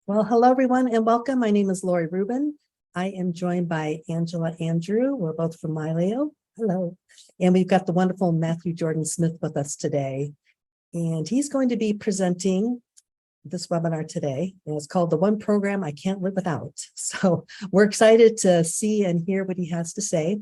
Well, hello, everyone, and welcome. My name is Lori Rubin. I am joined by Angela Andrew. We're both from Mylio. Hello. And we've got the wonderful Matthew Jordan Smith with us today. And he's going to be presenting this webinar today. And it's called The One Program I Can't Live Without. So we're excited to see and hear what he has to say.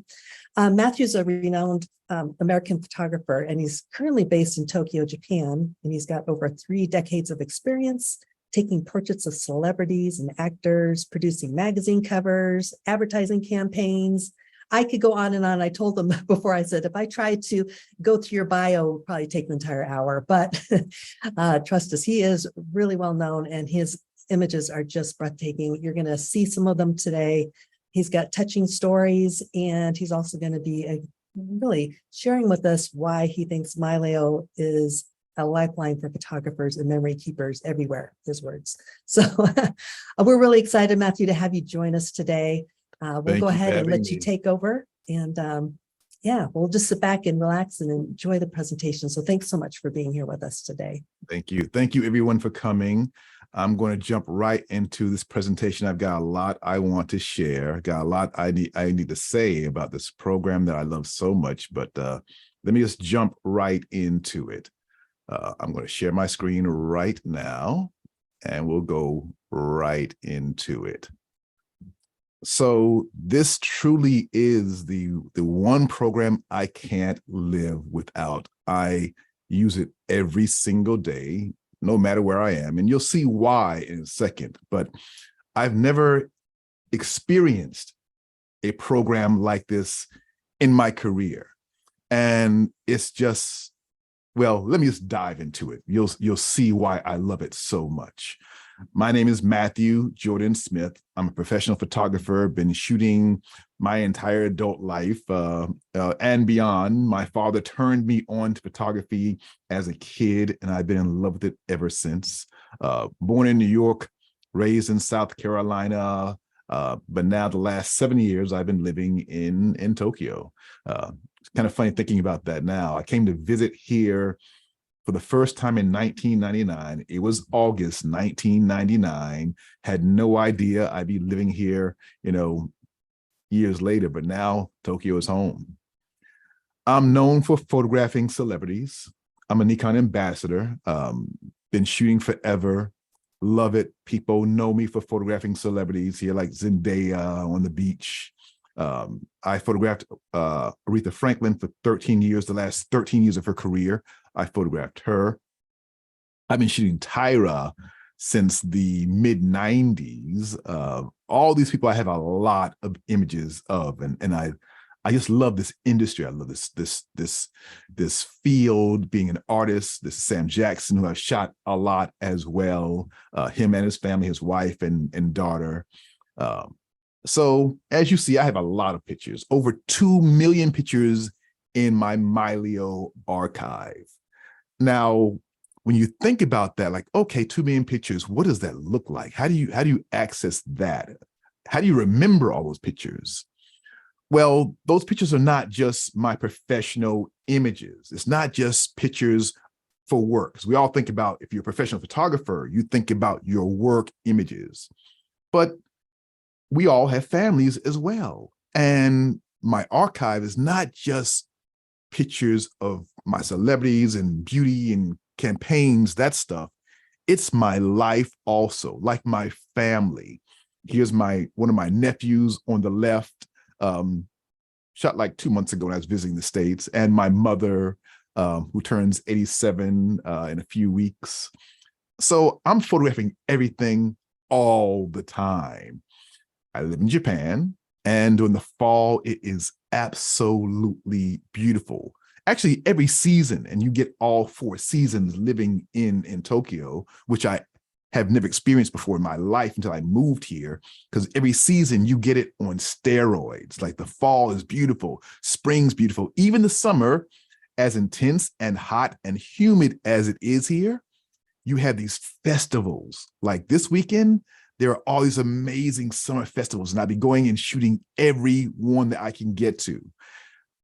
Matthew's a renowned American photographer, and he's currently based in Tokyo, Japan. And he's got over 3 decades of experience taking portraits of celebrities and actors, producing magazine covers, advertising campaigns. I could go on and on. I told them before, I said, if I tried to go through your bio, it would probably take an entire hour, but trust us, he is really well known and his images are just breathtaking. You're gonna see some of them today. He's got touching stories, and he's also gonna be really sharing with us why he thinks Mylio is a lifeline for photographers and memory keepers everywhere, his words. So we're really excited, Matthew, to have you join us today. We'll go ahead and let you take over. And yeah, we'll just sit back and relax and enjoy the presentation. So thanks so much for being here with us today. Thank you. Thank you, everyone, for coming. I'm going to jump right into this presentation. I've got a lot I want to share. Got a lot I need to say about this program that I love so much, but let me just jump right into it. I'm going to share my screen right now, and we'll go right into it. So this truly is the one program I can't live without. I use it every single day, no matter where I am, and you'll see why in a second. But I've never experienced a program like this in my career, and it's just, well, let me just dive into it. You'll see why I love it so much. My name is Matthew Jordan Smith. I'm a professional photographer, been shooting my entire adult life and beyond. My father turned me on to photography as a kid, and I've been in love with it ever since. Born in New York, raised in South Carolina, but now the last 7 years I've been living in Tokyo. It's kind of funny thinking about that now. I came to visit here for the first time in 1999. It was August 1999. Had no idea I'd be living here, years later, but now Tokyo is home. I'm known for photographing celebrities. I'm a Nikon ambassador, been shooting forever. Love it. People know me for photographing celebrities here, like Zendaya on the beach. I photographed Aretha Franklin for 13 years, the last 13 years of her career. I photographed her. I've been shooting Tyra since the mid-90s. All these people I have a lot of images of, and I just love this industry. I love this field, being an artist. This is Sam Jackson, who I've shot a lot as well. Him and his family, his wife and daughter. So as you see, I have a lot of pictures, over 2 million pictures in my Mylio archive. Now, when you think about that, like, okay, 2 million pictures, what does that look like? How do you access that? How do you remember all those pictures? Well, those pictures are not just my professional images. It's not just pictures for work. Because we all think about, if you're a professional photographer, you think about your work images. But we all have families as well. And my archive is not just pictures of my celebrities and beauty and campaigns, that stuff. It's my life also, like my family. Here's one of my nephews on the left, shot like 2 months ago when I was visiting the States, and my mother, who turns 87 in a few weeks. So I'm photographing everything all the time. I live in Japan, and during the fall, it is absolutely beautiful. Actually, every season, and you get all 4 seasons living in Tokyo, which I have never experienced before in my life until I moved here, because every season you get it on steroids. Like the fall is beautiful, spring's beautiful, even the summer, as intense and hot and humid as it is here, you have these festivals. Like this weekend, there are all these amazing summer festivals, and I'll be going and shooting every one that I can get to.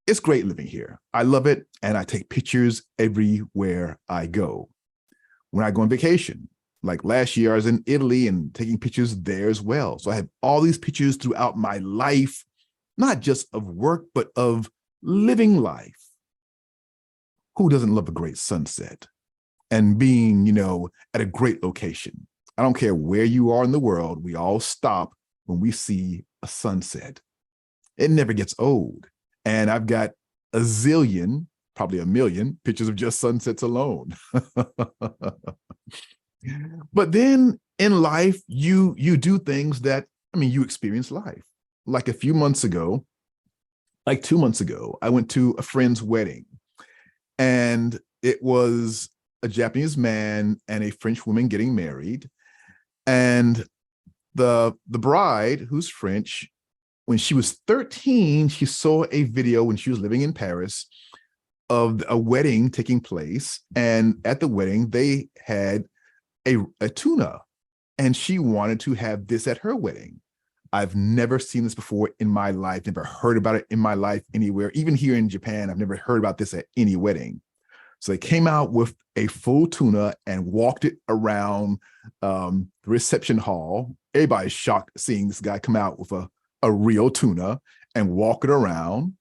It's great living here. I love it, and I take pictures everywhere I go. When I go on vacation, Like last year, I was in Italy and taking pictures there as well. So I have all these pictures throughout my life, not just of work, but of living life. Who doesn't love a great sunset and being, at a great location? I don't care where you are in the world. We all stop when we see a sunset. It never gets old. And I've got a zillion, probably a million pictures of just sunsets alone. But then in life, you do things that, you experience life. Like a few months ago, like 2 months ago, I went to a friend's wedding, and it was a Japanese man and a French woman getting married. And the bride, who's French, when she was 13, she saw a video when she was living in Paris of a wedding taking place. And at the wedding, they had a tuna, and she wanted to have this at her wedding. I've never seen this before in my life, never heard about it in my life anywhere. Even here in Japan, I've never heard about this at any wedding. So they came out with a full tuna and walked it around the reception hall. Everybody's shocked seeing this guy come out with a real tuna and walk it around,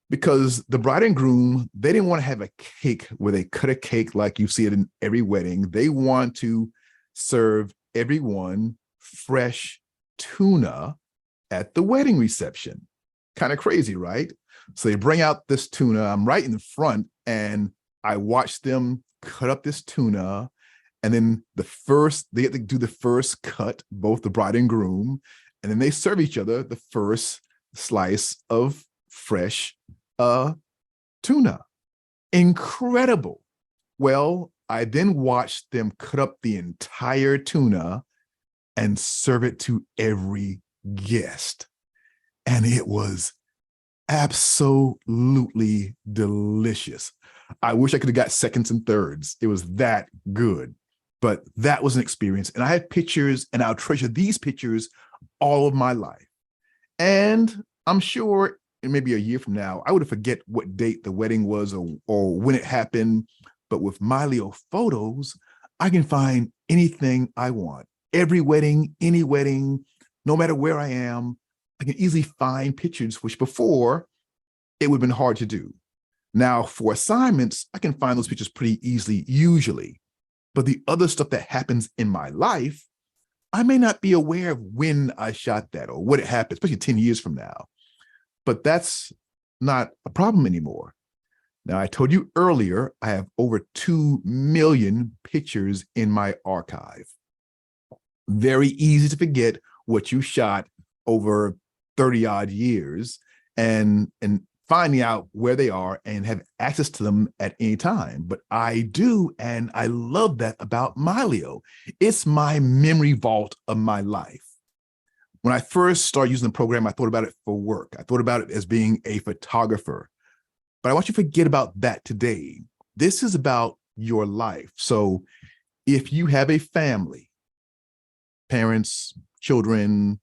because the bride and groom, they didn't want to have a cake where they cut a cake like you see it in every wedding. They want to serve everyone fresh tuna at the wedding reception. Kind of crazy, right? So they bring out this tuna. I'm right in the front, and I watch them cut up this tuna. And then they get to do the first cut, both the bride and groom, and then they serve each other the first slice of fresh tuna. Incredible. Well, I then watched them cut up the entire tuna and serve it to every guest. And it was absolutely delicious. I wish I could have got seconds and thirds. It was that good. But that was an experience. And I have pictures, and I'll treasure these pictures all of my life. And I'm sure maybe a year from now, I would forget what date the wedding was or when it happened. But with Mylio Photos, I can find anything I want. Every wedding, any wedding, no matter where I am, I can easily find pictures, which before it would have been hard to do. Now, for assignments, I can find those pictures pretty easily, usually. But the other stuff that happens in my life, I may not be aware of when I shot that or what it happened, especially 10 years from now. But that's not a problem anymore. Now, I told you earlier, I have over 2 million pictures in my archive. Very easy to forget what you shot over 30 odd years and finding out where they are and have access to them at any time. But I do, and I love that about Mylio. It's my memory vault of my life. When I first started using the program, I thought about it for work. I thought about it as being a photographer. But I want you to forget about that today. This is about your life. So if you have a family, parents, children,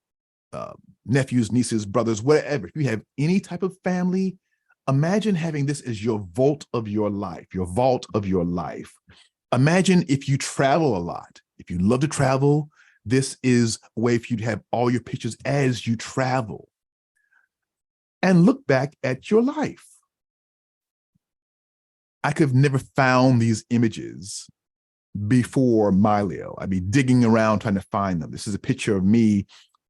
nephews, nieces, brothers, whatever, if you have any type of family, imagine having this as your vault of your life, your vault of your life. Imagine if you travel a lot. If you love to travel, this is a way for you to have all your pictures as you travel. And look back at your life. I could have never found these images before Mylio. I'd be digging around trying to find them. This is a picture of me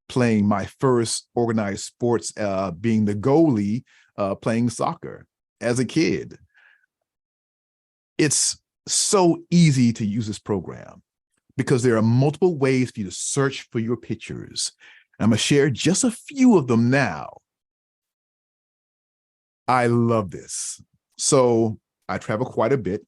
playing my first organized sports, being the goalie, playing soccer as a kid. It's so easy to use this program because there are multiple ways for you to search for your pictures. I'm going to share just a few of them now. I love this. So I travel quite a bit.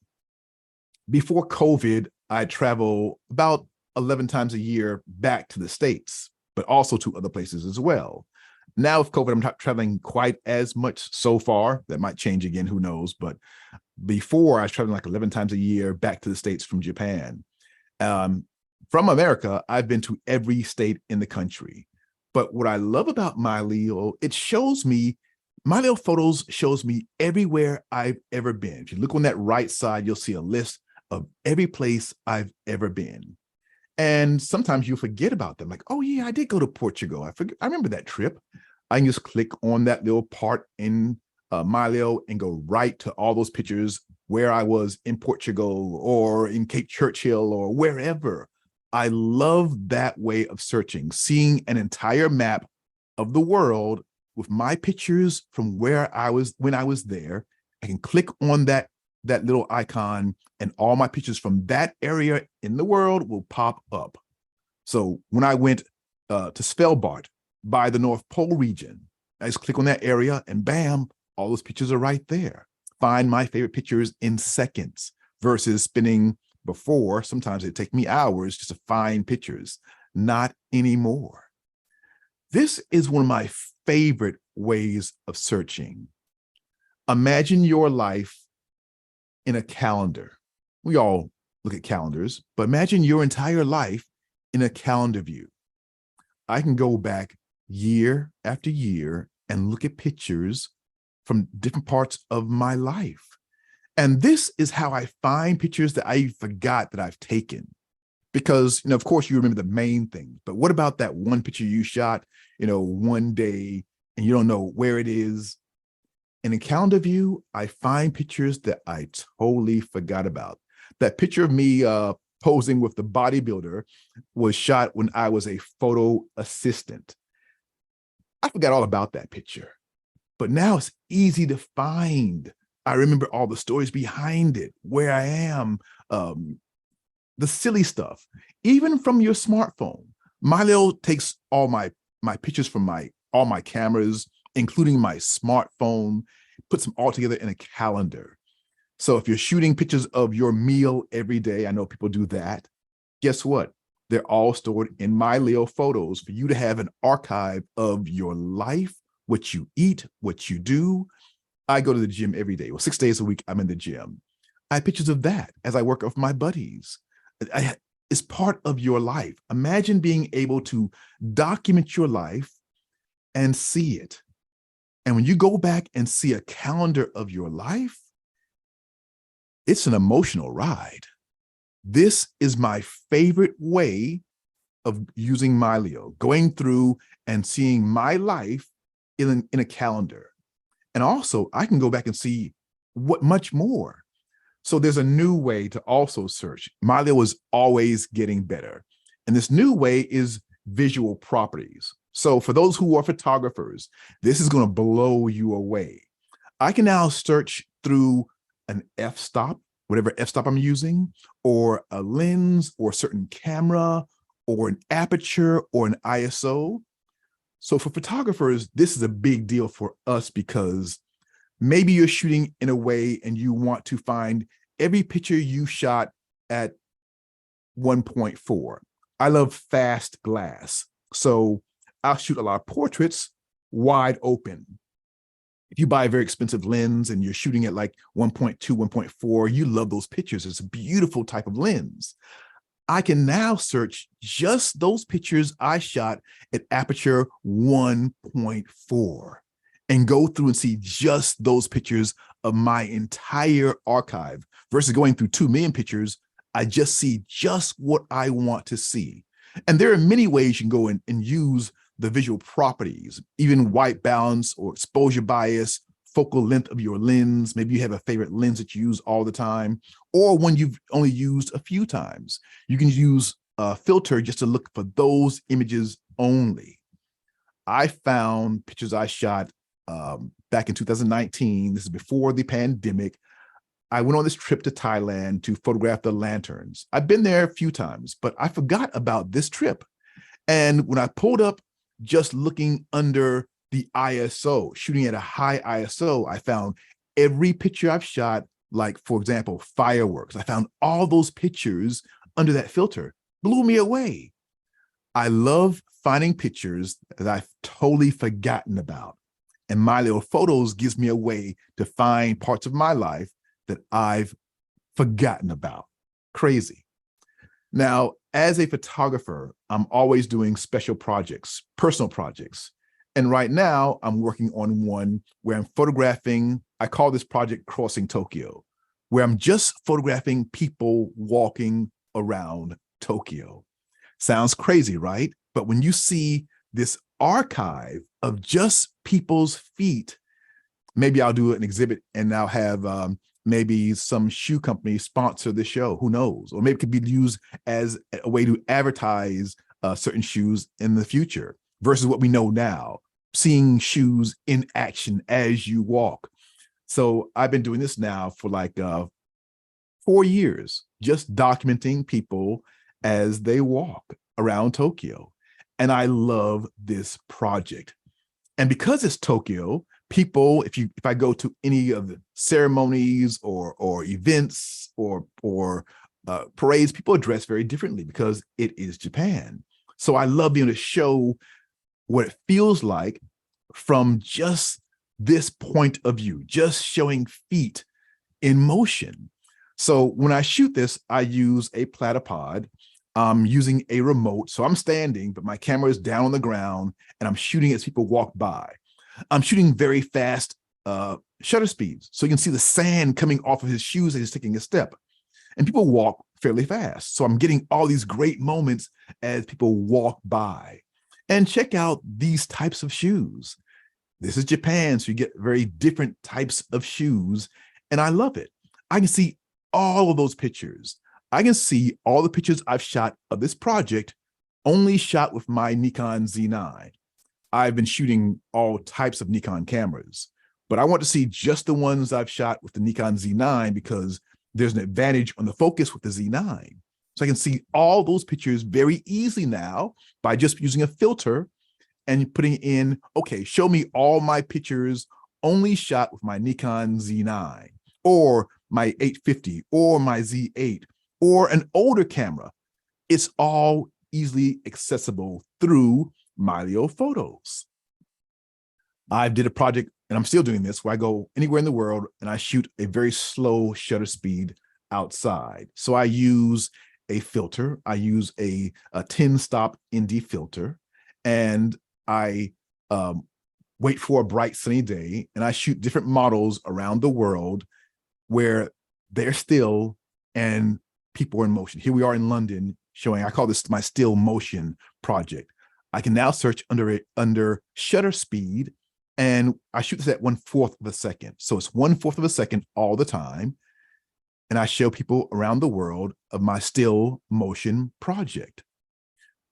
Before COVID, I travel about 11 times a year back to the States, but also to other places as well. Now with COVID, I'm not traveling quite as much so far. That might change again, who knows? But before, I was traveling like 11 times a year back to the States from Japan. From America, I've been to every state in the country. But what I love about Mylio, it shows me, Mylio Photos shows me everywhere I've ever been. If you look on that right side, you'll see a list of every place I've ever been. And sometimes you forget about them. Like, oh yeah, I did go to Portugal. I remember that trip. I can just click on that little part in Mylio and go right to all those pictures where I was in Portugal or in Cape Churchill or wherever. I love that way of searching, seeing an entire map of the world with my pictures from where I was when I was there. I can click on that little icon and all my pictures from that area in the world will pop up. So when I went to Svalbard by the North Pole region, I just click on that area and bam, all those pictures are right there. Find my favorite pictures in seconds versus spending before. Sometimes it take me hours just to find pictures. Not anymore. This is one of my favorite ways of searching. Imagine your life in a calendar. We all look at calendars, but imagine your entire life in a calendar view. I can go back year after year and look at pictures from different parts of my life. And this is how I find pictures that I forgot that I've taken. Because, of course, you remember the main thing, but what about that one picture you shot, one day and you don't know where it is? And in calendar view, I find pictures that I totally forgot about. That picture of me posing with the bodybuilder was shot when I was a photo assistant. I forgot all about that picture, but now it's easy to find. I remember all the stories behind it, where I am, the silly stuff, even from your smartphone. Mylio takes all my pictures from all my cameras, including my smartphone, puts them all together in a calendar. So if you're shooting pictures of your meal every day, I know people do that. Guess what? They're all stored in Mylio Photos for you to have an archive of your life, what you eat, what you do. I go to the gym every day. Well, 6 days a week, I'm in the gym. I have pictures of that as I work with my buddies. It's part of your life. Imagine being able to document your life and see it. And when you go back and see a calendar of your life, it's an emotional ride. This is my favorite way of using Mylio, going through and seeing my life in a calendar. And also, I can go back and see what much more. So there's a new way to also search. Mylio is always getting better. And this new way is visual properties. So for those who are photographers, this is going to blow you away. I can now search through an f-stop, whatever f-stop I'm using, or a lens, or a certain camera, or an aperture, or an ISO. So for photographers, this is a big deal for us because maybe you're shooting in a way and you want to find every picture you shot at 1.4. I love fast glass. So I'll shoot a lot of portraits wide open. If you buy a very expensive lens and you're shooting at like 1.2, 1.4, you love those pictures. It's a beautiful type of lens. I can now search just those pictures I shot at aperture 1.4 and go through and see just those pictures of my entire archive versus going through 2 million pictures. I just see just what I want to see. And there are many ways you can go and use the visual properties, even white balance or exposure bias, focal length of your lens. Maybe you have a favorite lens that you use all the time, or one you've only used a few times. You can use a filter just to look for those images only. I found pictures I shot back in 2019. This is before the pandemic. I went on this trip to Thailand to photograph the lanterns. I've been there a few times, but I forgot about this trip. And when I pulled up, just looking under the ISO, shooting at a high ISO, I found every picture I've shot, like, for example, fireworks. I found all those pictures under that filter. Blew me away. I love finding pictures that I've totally forgotten about. And Mylio Photos gives me a way to find parts of my life that I've forgotten about. Crazy. Now, as a photographer, I'm always doing special projects, personal projects. And right now I'm working on one where I'm photographing, I call this project Crossing Tokyo, where I'm just photographing people walking around Tokyo. Sounds crazy, right? But when you see this archive of just people's feet, maybe I'll do an exhibit and I'll have maybe some shoe company sponsor the show, who knows? Or maybe it could be used as a way to advertise certain shoes in the future versus what we know now, seeing shoes in action as you walk. So I've been doing this now for like 4 years, just documenting people as they walk around Tokyo. And I love this project. And because it's Tokyo, people, if I go to any of the ceremonies or events or parades, people are dressed very differently because it is Japan. So I love being able to show what it feels like from just this point of view, just showing feet in motion. So when I shoot this, I use a platypod. I'm using a remote. So I'm standing, but my camera is down on the ground and I'm shooting as people walk by. I'm shooting very fast shutter speeds. So you can see the sand coming off of his shoes as he's taking a step. And people walk fairly fast. So I'm getting all these great moments as people walk by. And check out these types of shoes. This is Japan, so you get very different types of shoes. And I love it. I can see all of those pictures. I can see all the pictures I've shot of this project, only shot with my Nikon Z9. I've been shooting all types of Nikon cameras, but I want to see just the ones I've shot with the Nikon Z9 because there's an advantage on the focus with the Z9. So I can see all those pictures very easily now by just using a filter and putting in, okay, show me all my pictures only shot with my Nikon Z9 or my 850 or my Z8 or an older camera. It's all easily accessible through Mylio Photos. I did a project, and I'm still doing this, where I go anywhere in the world and I shoot a very slow shutter speed outside. So I use a filter. I use a 10-stop ND filter, and I wait for a bright sunny day, and I shoot different models around the world where they're still and people are in motion. Here we are in London showing, I call this my still motion project. I can now search under shutter speed, and I shoot this at 1/4 of a second. So it's 1/4 of a second all the time. And I show people around the world of my still motion project.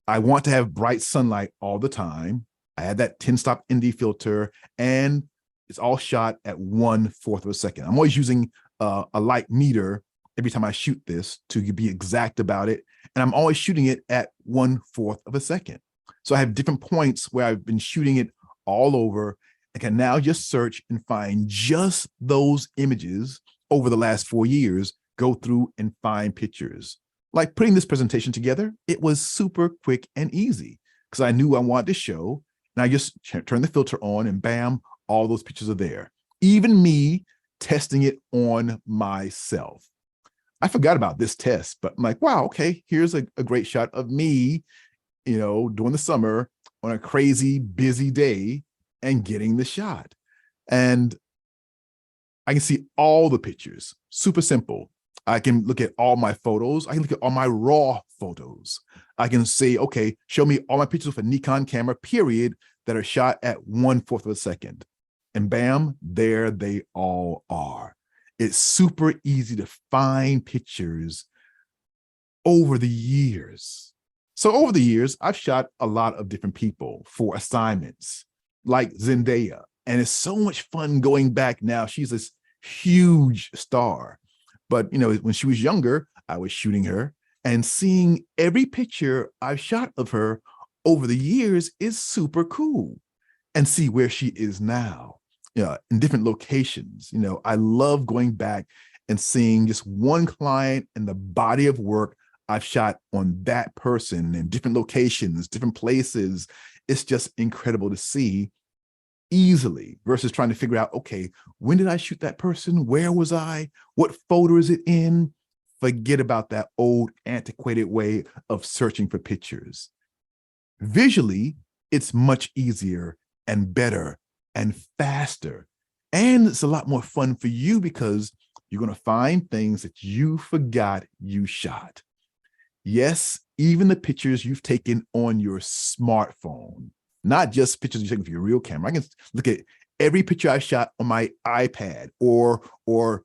I want to have bright sunlight all the time. I add that 10-stop ND filter, and it's all shot at 1/4 of a second. I'm always using a light meter every time I shoot this to be exact about it. And I'm always shooting it at 1/4 of a second. So I have different points where I've been shooting it all over and can now just search and find just those images over the last 4 years, go through and find pictures. Like putting this presentation together, it was super quick and easy because I knew I wanted to show, and I just turned the filter on and bam, all those pictures are there. Even me testing it on myself. I forgot about this test, but I'm like, wow, okay, here's a great shot of me, during the summer on a crazy busy day and getting the shot. And I can see all the pictures, super simple. I can look at all my photos. I can look at all my raw photos. I can say, okay, show me all my pictures with a Nikon camera, period, that are shot at 1/4 of a second. And bam, there they all are. It's super easy to find pictures over the years. So over the years, I've shot a lot of different people for assignments, like Zendaya. And it's so much fun going back now. She's this huge star. But, when she was younger, I was shooting her, and seeing every picture I've shot of her over the years is super cool. And see where she is now, in different locations. I love going back and seeing just one client and the body of work I've shot on that person in different locations, different places. It's just incredible to see easily versus trying to figure out, okay, when did I shoot that person? Where was I? What photo is it in? Forget about that old antiquated way of searching for pictures. Visually, it's much easier and better and faster. And it's a lot more fun for you because you're going to find things that you forgot you shot. Yes, even the pictures you've taken on your smartphone, not just pictures you take with your real camera. I can look at every picture I shot on my iPad or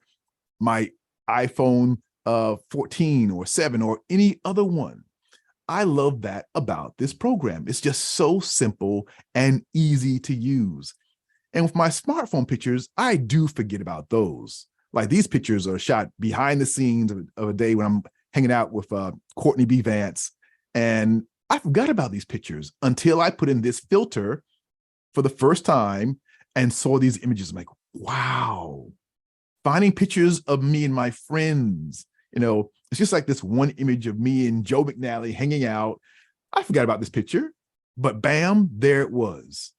my iPhone 14 or 7 or any other one. I love that about this program. It's just so simple and easy to use. And with my smartphone pictures, I do forget about those. Like these pictures are shot behind the scenes of a day when I'm hanging out with Courtney B. Vance. And I forgot about these pictures until I put in this filter for the first time and saw these images. I'm like, wow, finding pictures of me and my friends. You know, it's just like this one image of me and Joe McNally hanging out. I forgot about this picture, but bam, there it was.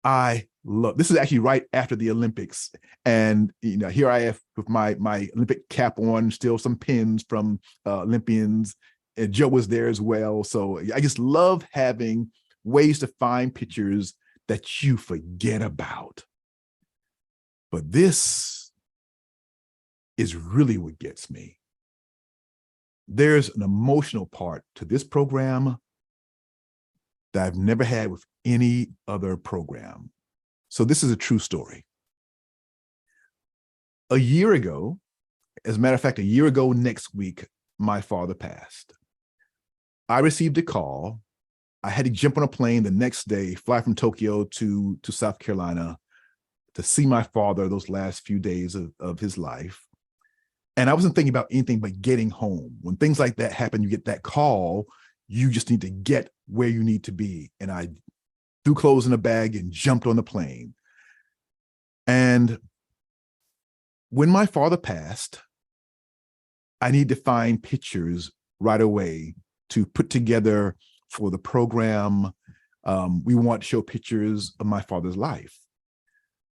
I love, this is actually right after the Olympics. And, you know, here I am with my Olympic cap on, still some pins from Olympians, and Joe was there as well. So I just love having ways to find pictures that you forget about. But this is really what gets me. There's an emotional part to this program that I've never had with any other program. So this is a true story. A year ago, as a matter of fact, a year ago next week, my father passed. I received a call. I had to jump on a plane the next day, fly from Tokyo to South Carolina to see my father those last few days of his life. And I wasn't thinking about anything but getting home. When things like that happen, you get that call, you just need to get where you need to be. And I threw clothes in a bag and jumped on the plane. And when my father passed, I need to find pictures right away to put together for the program. We want to show pictures of my father's life.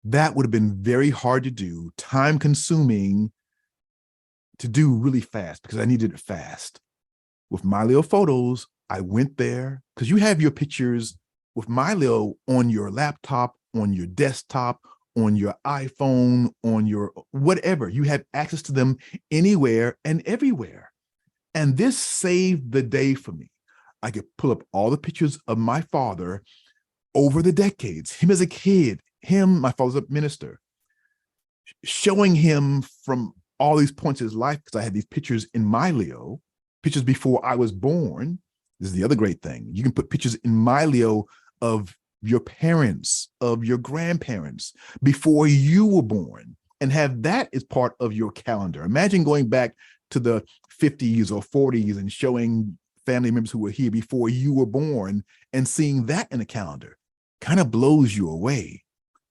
That would have been very hard to do, time consuming to do really fast because I needed it fast. With Mylio Photos, I went there because you have your pictures with Mylio on your laptop, on your desktop, on your iPhone, on your whatever. You have access to them anywhere and everywhere. And this saved the day for me. I could pull up all the pictures of my father over the decades, him as a kid, my father's a minister, showing him from all these points of his life, because I had these pictures in Mylio, pictures before I was born. This is the other great thing. You can put pictures in Mylio of your parents, of your grandparents, before you were born, and have that as part of your calendar. Imagine going back to the 50s or 40s and showing family members who were here before you were born and seeing that in a calendar. Kind of blows you away.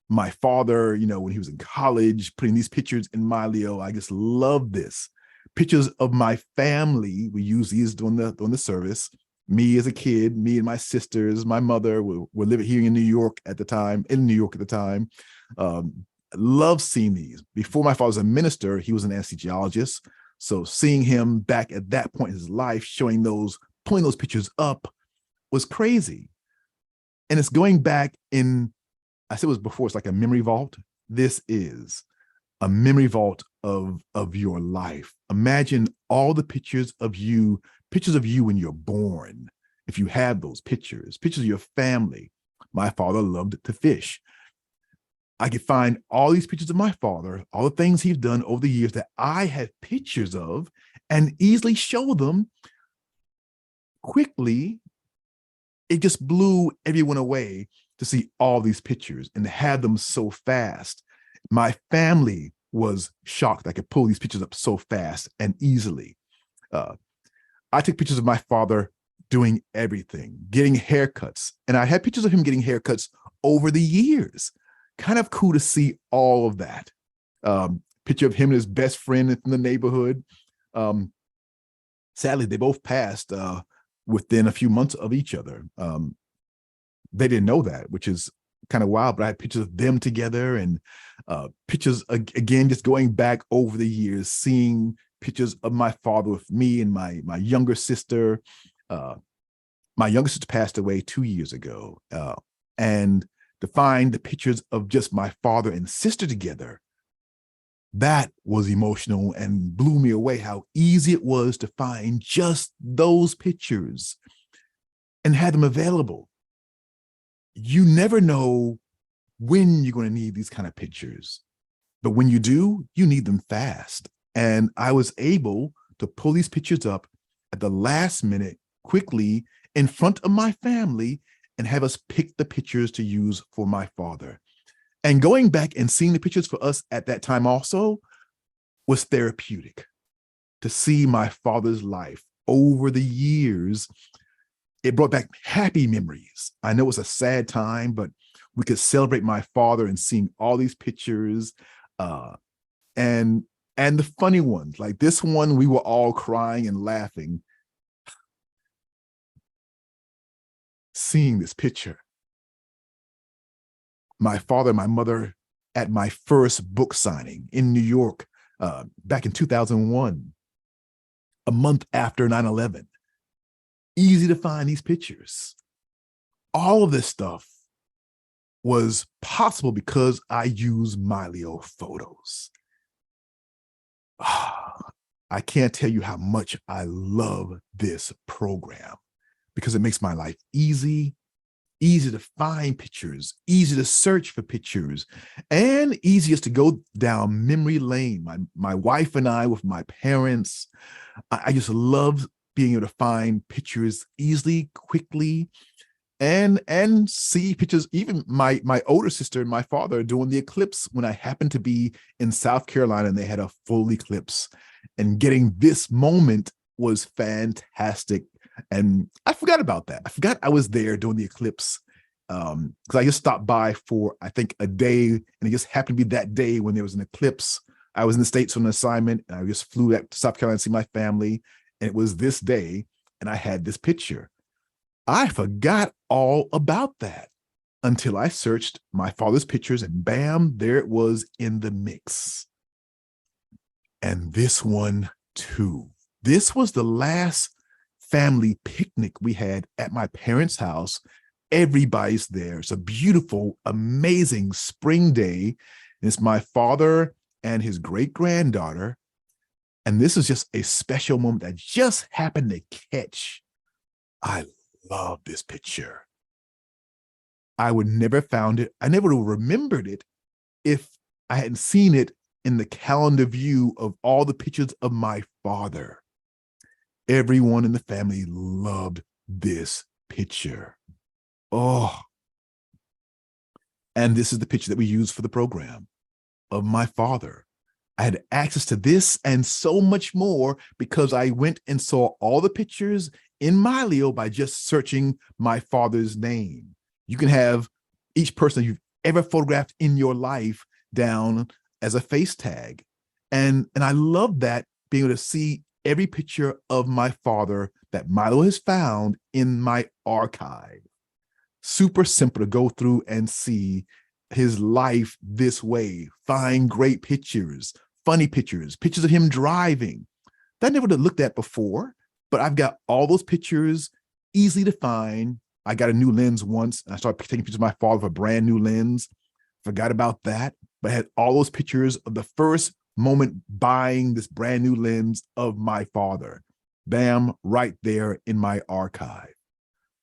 My father, you know, when he was in college, putting these pictures in Mylio, I just love this. Pictures of my family, we use these during the service. Me as a kid, me and my sisters, my mother were living here in New York at the time, love seeing these. Before my father was a minister, he was an anesthesiologist. So seeing him back at that point in his life, showing those, pulling those pictures up was crazy. And it's going back in, I said it was before, it's like a memory vault. This is a memory vault of your life. Imagine all the pictures of you when you're born. If you have those pictures of your family. My father loved to fish. I could find all these pictures of my father, all the things he's done over the years that I have pictures of, and easily show them quickly. It just blew everyone away to see all these pictures and to have them so fast. My family was shocked I could pull these pictures up so fast and easily. I took pictures of my father doing everything, getting haircuts. And I had pictures of him getting haircuts over the years. Kind of cool to see all of that. Picture of him and his best friend in the neighborhood. Sadly, they both passed within a few months of each other. They didn't know that, which is kind of wild, but I had pictures of them together and pictures, again, just going back over the years, seeing pictures of my father with me and my younger sister. My younger sister passed away 2 years ago. And to find the pictures of just my father and sister together That was emotional and blew me away how easy it was to find just those pictures and have them available. You never know when you're going to need these kind of pictures, but when you do, you need them fast. And I was able to pull these pictures up at the last minute quickly in front of my family and have us pick the pictures to use for my father. And going back and seeing the pictures for us at that time also was therapeutic. To see my father's life over the years, it brought back happy memories. I know it was a sad time, but we could celebrate my father and seeing all these pictures, and the funny ones, like this one, we were all crying and laughing. Seeing this picture, my father and my mother at my first book signing in New York back in 2001, a month after 9/11. Easy to find these pictures. All of this stuff was possible because I use Mylio Photos. I can't tell you how much I love this program because it makes my life easy to find pictures, easy to search for pictures, and easiest to go down memory lane. My wife and I with my parents, I just love being able to find pictures easily, quickly, and see pictures. Even my older sister and my father doing the eclipse when I happened to be in South Carolina and they had a full eclipse, and getting this moment was fantastic. And I forgot about that. I forgot I was there during the eclipse because I just stopped by for, I think, a day, and it just happened to be that day when there was an eclipse. I was in the States on an assignment, and I just flew back to South Carolina to see my family, and it was this day, and I had this picture. I forgot all about that until I searched my father's pictures, and bam, there it was in the mix. And this one too. This was the last family picnic we had at my parents' house. Everybody's there. It's a beautiful, amazing spring day. And it's my father and his great-granddaughter. And this is just a special moment that just happened to catch. I love this picture. I would never found it. I never would have remembered it if I hadn't seen it in the calendar view of all the pictures of my father. Everyone in the family loved this picture. Oh, and this is the picture that we use for the program of my father. I had access to this and so much more because I went and saw all the pictures in Mylio by just searching my father's name. You can have each person you've ever photographed in your life down as a face tag. And I love that, being able to see every picture of my father that Milo has found in my archive. Super simple to go through and see his life this way, find great pictures, funny pictures, pictures of him driving that I never looked at before, but I've got all those pictures easily to find. I got a new lens once, and I started taking pictures of my father with a brand new lens. Forgot about that, but I had all those pictures of the first moment buying this brand new lens of my father. Bam, right there in my archive.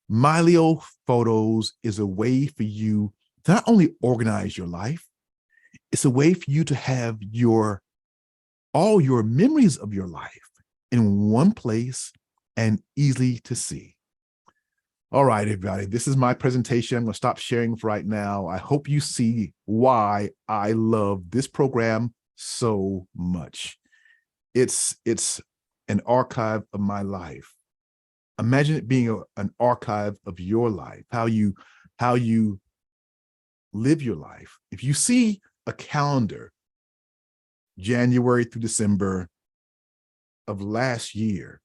Mylio Photos is a way for you to not only organize your life, it's a way for you to have all your memories of your life in one place and easily to see. All right, everybody, this is my presentation. I'm going to stop sharing for right now. I hope you see why I love this program so much. It's an archive of my life. Imagine it being an archive of your life, how you live your life. If you see a calendar, January through December of last year,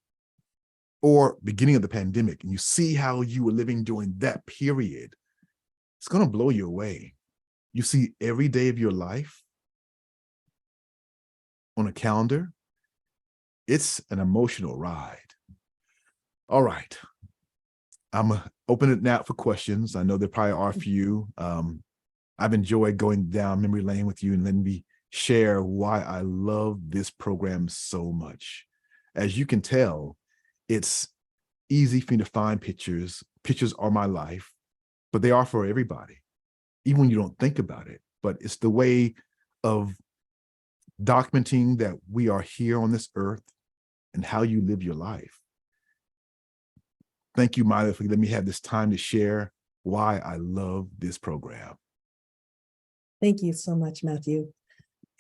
or beginning of the pandemic, and you see how you were living during that period, it's going to blow you away. You see every day of your life on a calendar. It's an emotional ride. All right. I'm going to open it now for questions. I know there probably are a few. I've enjoyed going down memory lane with you and letting me share why I love this program so much. As you can tell, it's easy for me to find pictures. Pictures are my life, but they are for everybody, even when you don't think about it. But it's the way of documenting that we are here on this earth and how you live your life. Thank you, Milo, for letting me have this time to share why I love this program. Thank you so much, Matthew.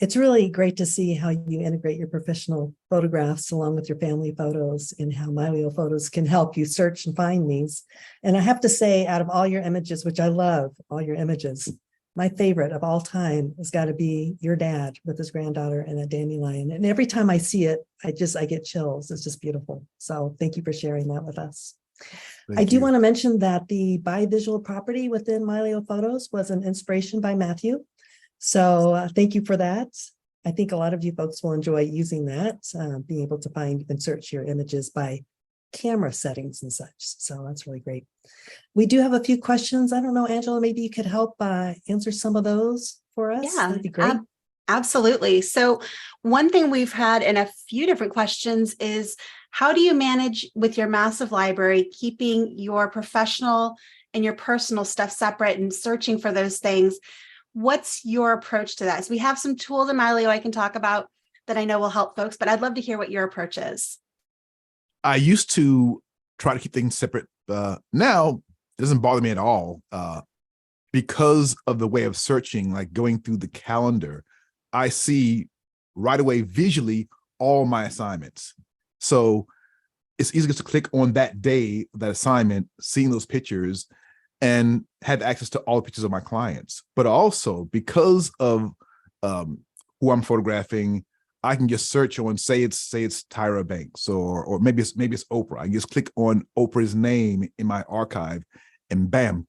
It's really great to see how you integrate your professional photographs along with your family photos and how Mylio Photos can help you search and find these. And I have to say, out of all your images, which I love, all your images, my favorite of all time has got to be your dad with his granddaughter and a dandelion. And every time I see it, I get chills. It's just beautiful. So thank you for sharing that with us. I do want to mention that the bi-visual property within Mylio Photos was an inspiration by Matthew. So thank you for that. I think a lot of you folks will enjoy using that, being able to find and search your images by camera settings and such. So that's really great. We do have a few questions. I don't know, Angela, maybe you could help answer some of those for us. Yeah, that'd be great. Absolutely. So one thing we've had in a few different questions is, how do you manage with your massive library, keeping your professional and your personal stuff separate and searching for those things? What's your approach to that? So we have some tools in Mylio I can talk about that I know will help folks, but I'd love to hear what your approach is. I used to try to keep things separate. Now it doesn't bother me at all because of the way of searching, like going through the calendar. I see right away visually all my assignments. So it's easy just to click on that day, that assignment, seeing those pictures, and have access to all the pictures of my clients. But also because of who I'm photographing, I can just search on, say it's Tyra Banks, or maybe it's Oprah. I can just click on Oprah's name in my archive, and bam,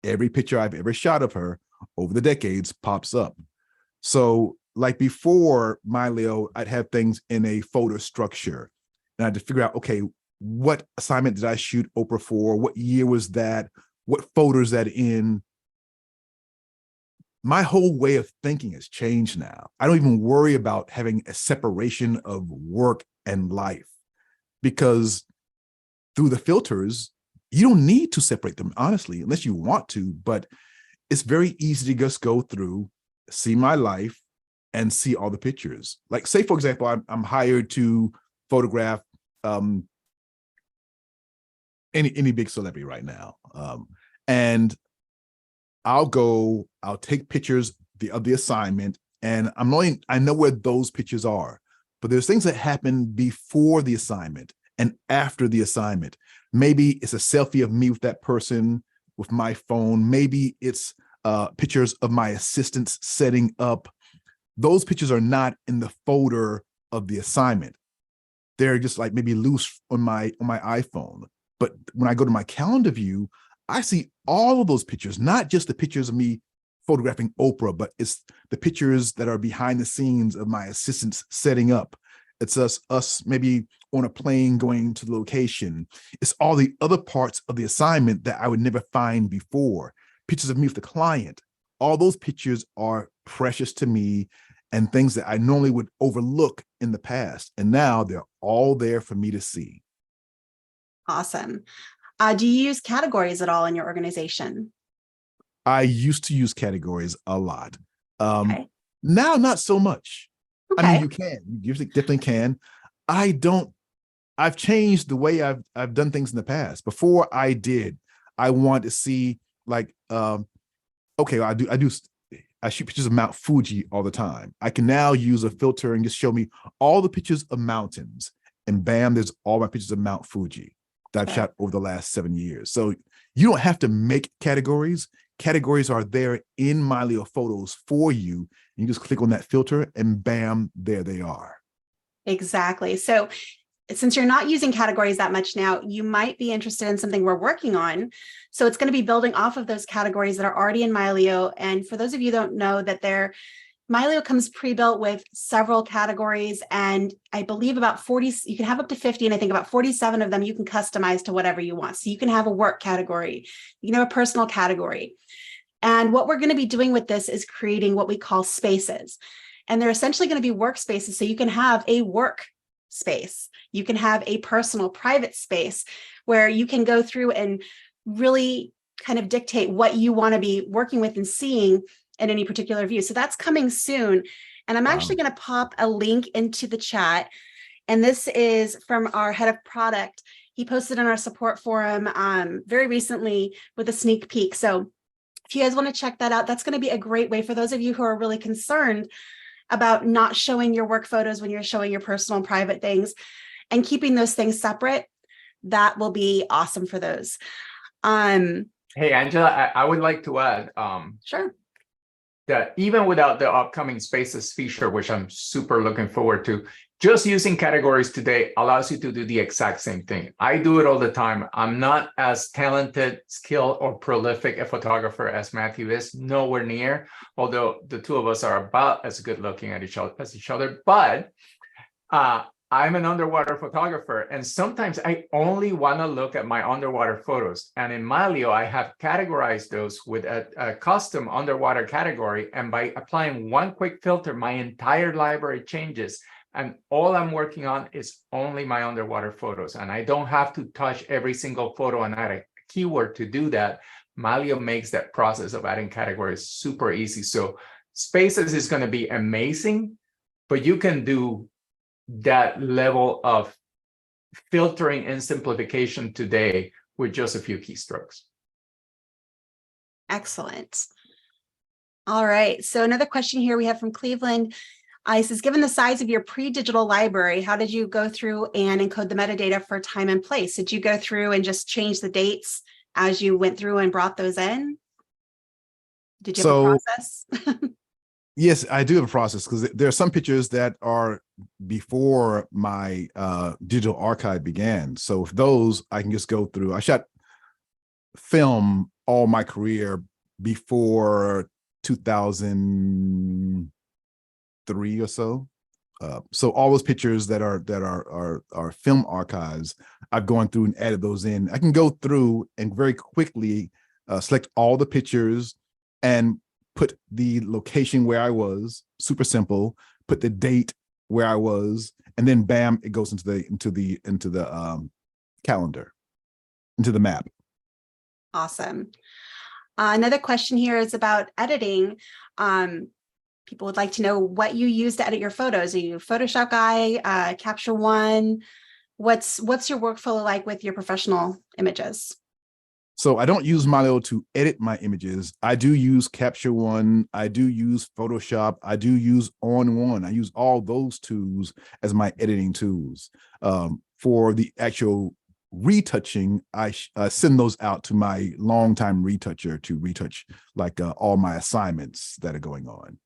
every picture I've ever shot of her over the decades pops up. So like before Mylio, I'd have things in a folder structure, and I had to figure out, okay, what assignment did I shoot Oprah for? What year was that? What folder is that in? My whole way of thinking has changed now. I don't even worry about having a separation of work and life, because through the filters, you don't need to separate them, honestly, unless you want to, but it's very easy to just go through, see my life, and see all the pictures. Like, say, for example, I'm hired to photograph any big celebrity right now. And I'll take pictures of the assignment, and I know where those pictures are, but there's things that happen before the assignment and after the assignment. Maybe it's a selfie of me with that person with my phone. Maybe it's pictures of my assistants setting up. Those pictures are not in the folder of the assignment. They're just like maybe loose on my iPhone. But when I go to my calendar view, I see all of those pictures, not just the pictures of me photographing Oprah, but it's the pictures that are behind the scenes of my assistants setting up. It's us maybe on a plane going to the location. It's all the other parts of the assignment that I would never find before. Pictures of me with the client. All those pictures are precious to me, and things that I normally would overlook in the past. And now they're all there for me to see. Awesome. Do you use categories at all in your organization? I used to use categories a lot. Okay. Now, not so much. Okay. I mean, you definitely can. I've changed the way I've done things in the past. Before I want to see, like, okay, I shoot pictures of Mount Fuji all the time. I can now use a filter and just show me all the pictures of mountains, and bam, there's all my pictures of Mount Fuji that I've shot over the last 7 years. So you don't have to make categories. Categories are there in Mylio Photos for you. You just click on that filter and bam, there they are. Exactly. So since you're not using categories that much now, you might be interested in something we're working on. So it's going to be building off of those categories that are already in Mylio. And for those of you who don't know, that Mylio comes pre-built with several categories, and I believe about 40, you can have up to 50, and I think about 47 of them you can customize to whatever you want. So you can have a work category, you can have a personal category. And what we're going to be doing with this is creating what we call spaces. And they're essentially going to be workspaces. So you can have a work space. You can have a personal private space where you can go through and really kind of dictate what you want to be working with and seeing in any particular view. So that's coming soon. And I'm actually going to pop a link into the chat. And this is from our head of product. He posted on our support forum very recently with a sneak peek. So if you guys want to check that out, that's going to be a great way for those of you who are really concerned about not showing your work photos when you're showing your personal and private things and keeping those things separate. That will be awesome for those. Hey, Angela, I would like to add Sure. that even without the upcoming Spaces feature, which I'm super looking forward to, just using categories today allows you to do the exact same thing. I do it all the time. I'm not as talented, skilled, or prolific a photographer as Matthew is, nowhere near, although the two of us are about as good looking at each other. But I'm an underwater photographer, and sometimes I only want to look at my underwater photos. And in Mylio, I have categorized those with a custom underwater category. And by applying one quick filter, my entire library changes. And all I'm working on is only my underwater photos. And I don't have to touch every single photo and add a keyword to do that. Mylio makes that process of adding categories super easy. So Spaces is going to be amazing, but you can do that level of filtering and simplification today with just a few keystrokes. Excellent. All right. So another question here we have from Cleveland. Says, given the size of your pre-digital library, how did you go through and encode the metadata for time and place? Did you go through and just change the dates as you went through and brought those in? Did you have a process? Yes, I do have a process because there are some pictures that are before my digital archive began. So if those, I can just go through. I shot film all my career before 2003 or so. So all those pictures that are film archives, I've gone through and added those in. I can go through and very quickly select all the pictures and put the location where I was, super simple, put the date where I was, and then bam, it goes into the calendar, into the map. Awesome. Another question here is about editing. People would like to know what you use to edit your photos. Are you a Photoshop guy, Capture One? What's your workflow like with your professional images? So I don't use Mylio to edit my images. I do use Capture One. I do use Photoshop. I do use On One. I use all those tools as my editing tools. For the actual retouching, I send those out to my longtime retoucher to retouch like all my assignments that are going on.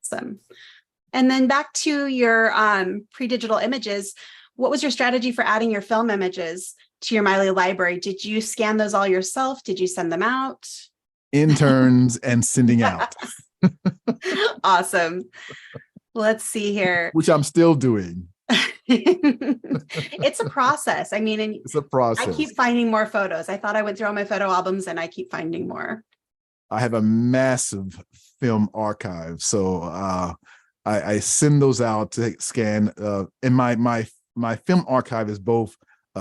Awesome. And then back to your pre-digital images, what was your strategy for adding your film images to your Mylio library? Did you scan those all yourself? Did you send them out? Interns and sending out. Awesome. Let's see here. Which I'm still doing. It's a process. I mean, and it's a process. I keep finding more photos. I thought I went through all my photo albums and I keep finding more. I have a massive film archive. So I send those out to scan. And my film archive is both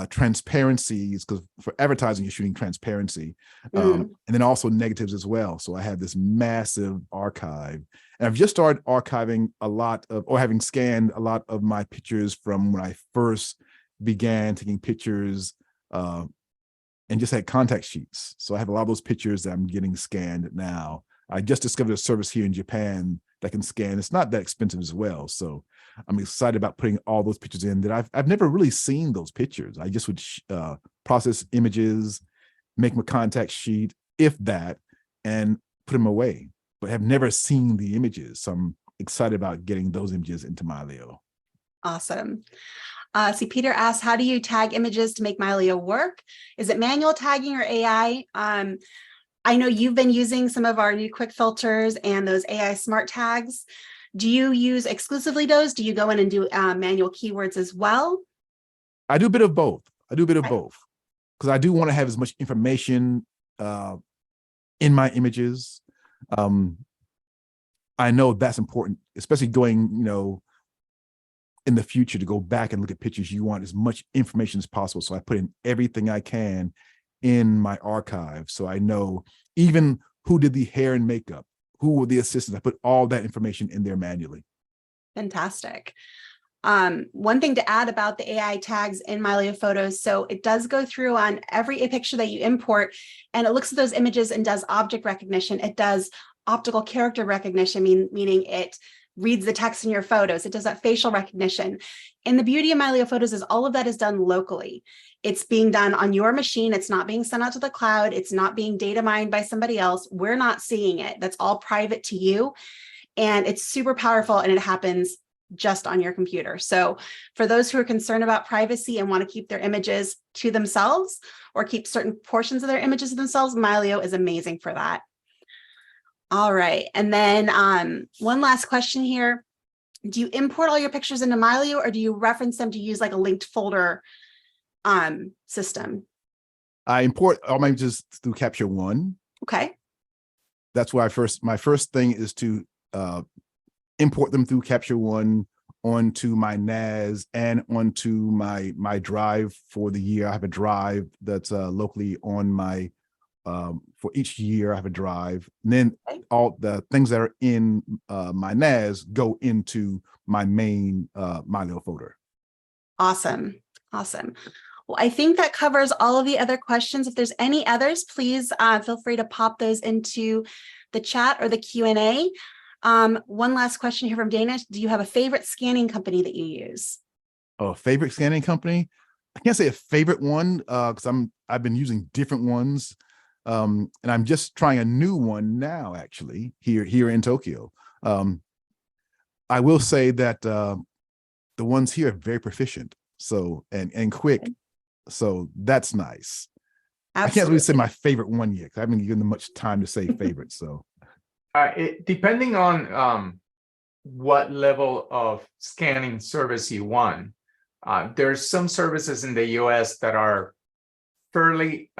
transparencies, because for advertising, you're shooting transparency, and then also negatives as well. So I have this massive archive. And I've just started archiving a lot of, or having scanned a lot of my pictures from when I first began taking pictures and just had contact sheets. So I have a lot of those pictures that I'm getting scanned now. I just discovered a service here in Japan that can scan. It's not that expensive as well. So I'm excited about putting all those pictures in that I've never really seen those pictures. I just would process images, make my contact sheet, if that, and put them away, but have never seen the images. So I'm excited about getting those images into Mylio. Awesome. See, Peter asks, how do you tag images to make Mylio work? Is it manual tagging or AI? I know you've been using some of our new quick filters and those AI smart tags. Do you use exclusively those? Do you go in and do manual keywords as well? I do a bit of both. I do a bit of both because I do want to have as much information in in my images. I know that's important, especially going, in the future, to go back and look at pictures. You want as much information as possible. So I put in everything I can in my archive. So I know even who did the hair and makeup, who were the assistants. I put all that information in there manually. Fantastic. One thing to add about the AI tags in Mylio Photos, so it does go through on every picture that you import, and it looks at those images and does object recognition. It does optical character recognition, meaning it reads the text in your photos. It does that facial recognition. And the beauty of Mylio Photos is all of that is done locally. It's being done on your machine. It's not being sent out to the cloud. It's not being data mined by somebody else. We're not seeing it. That's all private to you. And it's super powerful, and it happens just on your computer. So for those who are concerned about privacy and want to keep their images to themselves or keep certain portions of their images to themselves, Mylio is amazing for that. All right. And then one last question here. Do you import all your pictures into Mylio, or do you reference them to use like a linked folder system? I import all my images through Capture One. Okay. That's why my first thing is to import them through Capture One onto my NAS and onto my drive for the year. I have a drive that's locally on my, for each year I have a drive. And then all the things that are in my NAS go into my main Mylio folder. Awesome. Awesome. Well, I think that covers all of the other questions. If there's any others, please feel free to pop those into the chat or the Q&A. One last question here from Dana. Do you have a favorite scanning company that you use? Oh, favorite scanning company? I can't say a favorite one because I've been using different ones. And I'm just trying a new one now, actually, here in Tokyo. I will say that the ones here are very proficient, so and quick. So that's nice. Absolutely. I can't really say my favorite one yet because I haven't given them much time to say favorite. So depending on what level of scanning service you want, there's some services in the US that are fairly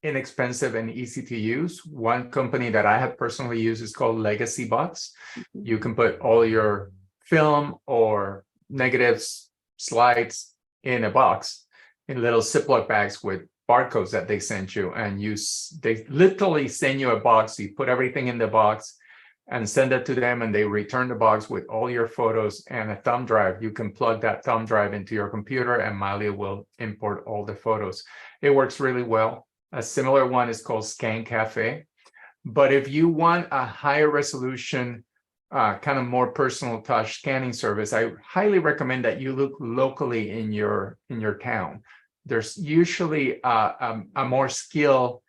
inexpensive and easy to use. One company that I have personally used is called Legacy Box. You can put all your film or negatives, slides in a box, in little Ziploc bags with barcodes that they send you, and they literally send you a box. You put everything in the box and send it to them, and they return the box with all your photos and a thumb drive. You can plug that thumb drive into your computer, and Mylio will import all the photos. It works really well. A similar one is called Scan Cafe. But if you want a higher resolution, kind of more personal touch scanning service, I highly recommend that you look locally in your town. There's usually a more skilled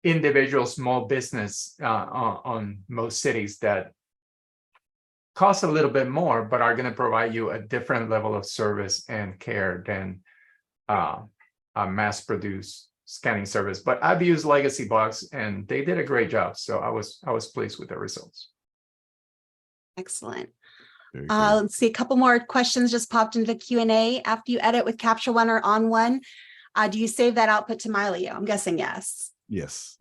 individual small business on most cities that cost a little bit more, but are going to provide you a different level of service and care than a mass-produced scanning service. But I've used Legacy Box, and they did a great job. So I was pleased with the results. Excellent. Let's see, a couple more questions just popped into the Q&A. After you edit with Capture One or On One, do you save that output to Mylio? I'm guessing yes. Yes.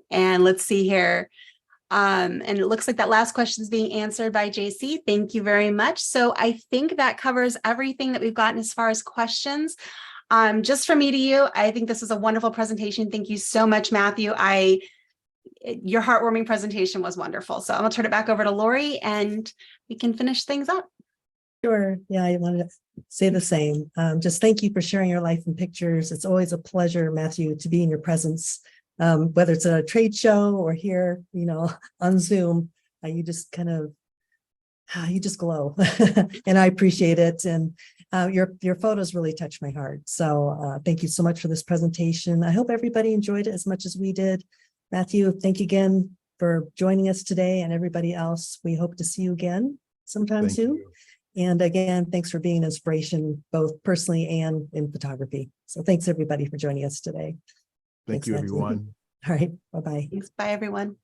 And let's see here. And it looks like that last question is being answered by JC. Thank you very much. So I think that covers everything that we've gotten as far as questions. Just from me to you, I think this is a wonderful presentation. Thank you so much, Matthew. Your heartwarming presentation was wonderful. So I'm gonna turn it back over to Lori and we can finish things up. Sure. Yeah, I wanted to say the same. Just thank you for sharing your life in pictures. It's always a pleasure, Matthew, to be in your presence, whether it's a trade show or here, on Zoom. You just kind of, you just glow, and I appreciate it. And your photos really touch my heart. So thank you so much for this presentation. I hope everybody enjoyed it as much as we did. Matthew, thank you again for joining us today, and everybody else. We hope to see you again sometime soon. And again, thanks for being an inspiration, both personally and in photography. So thanks everybody for joining us today. Thank you, everyone. All right. Bye-bye. Thanks. Bye, everyone.